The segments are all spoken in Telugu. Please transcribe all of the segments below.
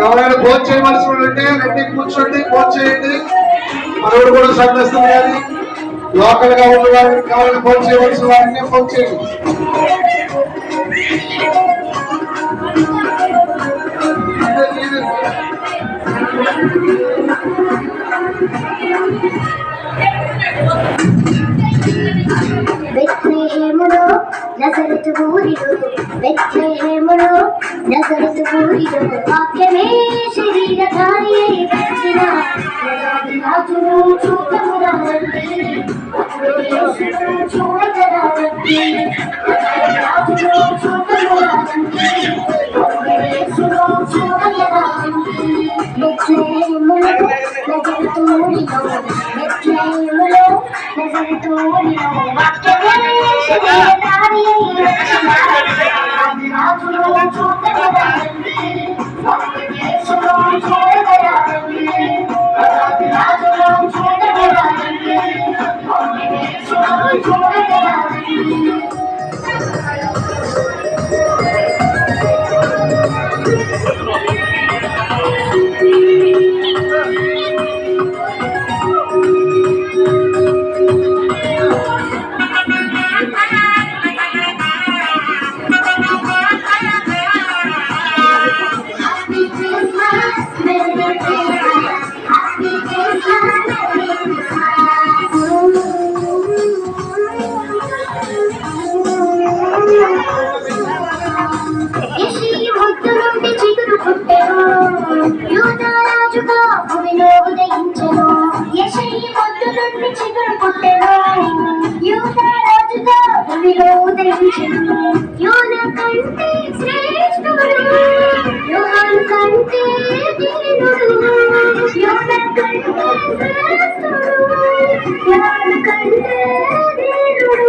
ఎవరైనా భోజనం చేయవలసి ఉంటే రండి, కూర్చోండి, భోజనం చేయండి. మనవుడు కూడా సంఘిస్తుంది కానీ లోకల్ గా ఉన్న వారిని ఎవరైనా భోజనం చేయవలసిన వారిని భోజనం చేయండి. బెత్లెహేములో నజరతు ఊరిలో, బెత్లెహేములో నజరతు ఊరిలో వాక్యమే శరీరధారి అయి వచ్చిన రాజును చూడమురా రండి, యేసును చూడగరా రండి, రాజును చూడమురా రండి, యేసును చూడగరా రండి. బెత్లెహేములో నజరతు ఊరిలో, బెత్లెహేములో నజరతు ఊరిలో వాక్యమే శరీరధారి అయి వచ్చిన రాజును చూడగరా రండి, యేసును చూడగరా రండి, రాజును చూడగరా రండి, యేసును చూడగరా రండి. యూదారాజుగా భూమిలో ఉదయించెను, యెషయి మొద్దు నుండి చిగురు పుట్టెను, యూదారాజుగా భూమిలో ఉదయించెను. యోనా కంటే శ్రేష్ఠుడు, యోహాను కంటే దీనుడు, యోనా కంటే శ్రేష్ఠుడు, యోహాను కంటే దీనుడు.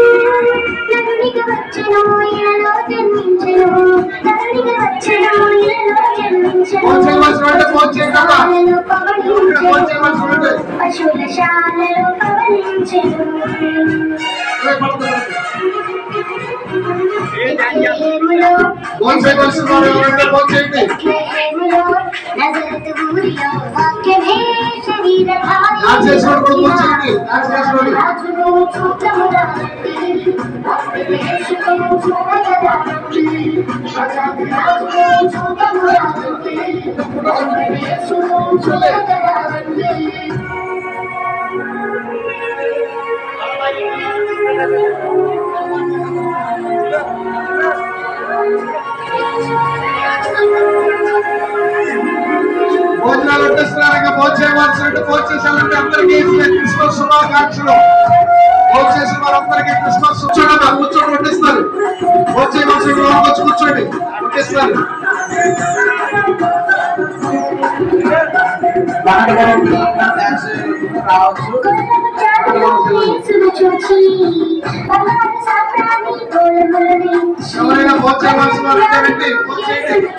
నరునిగా వచ్చెను, ఇలలో జన్మించెను, నరునిగా వచ్చెను, ఇలలో జన్మించెను. పశువుల శాలలో పవలించెను. బెత్లెహేములో నజరతు ఊరిలో వాక్యమే శరీరధారి రాజును చూడమురా రండి, యేసును చూడగరా రండి, రాజును చూడమురా రండి, యేసును చూడగరా రండి. భోజనాలు వడ్డిస్తున్నారు. ఇంకా భోజనం చేయవలసినట్టు భోజనం చేసేయాలంటే అందరికీ క్రిస్మస్ శుభాకాంక్షలు. భోజనం చేసిన వారందరికీ క్రిస్మస్ కూర్చొని వడ్డిస్తారు. భోజనం చేయవలసిన వచ్చి కూర్చోండి, వడ్డిస్తారు. ఎవరైనా భోజనం చేయవలసిన వారు రండి, భోజనం చేయండి.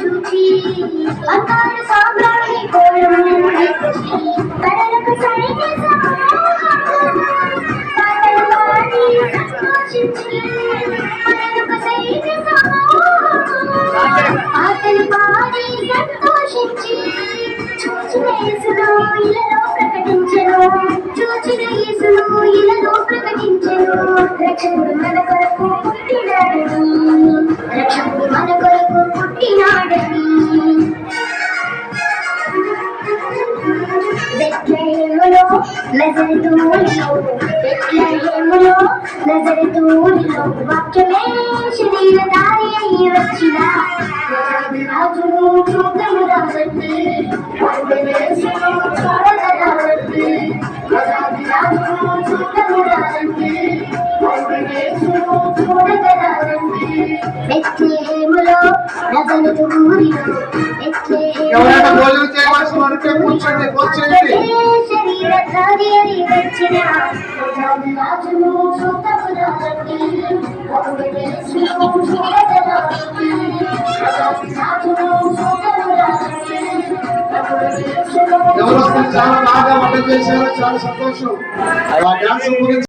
ఆటలు పాడి సంతోషించి చూచిన యేసును ఇలలో ప్రకటించెను, చూచిన యేసును ఇలలో ప్రకటించెను. రక్షకుడు మన కొరకు పుట్టినాడని, రక్షకుడు మన కొరకు పుట్టినాడని. బెత్లెహేములో నజరతు ఊరిలో, బెత్లెహేములో నజరతు ఊరిలో వాక్యమే శరీరధారి అయి వచ్చిన రాజును చూడమురా రండి, యేసును చూడగరా రండి, రాజును చూడమురా రండి, యేసును చూడగరా రండి. బెత్లెహేములో నజరతు ఊరిలో, ఎవరైనా భోజనం చేయవలసిన వారికి కూర్చోండి, భోజనం చేయండి. శరీరధారి అయి వచ్చిన రాజును చూడమురా రండి, యేసును చూడగరా రండి, రాజును చూడమురా రండి. ఎవరు చాలా బాగా వంట చేశారో చాలా సంతోషం. ఆ డ్యాన్స్ గురించి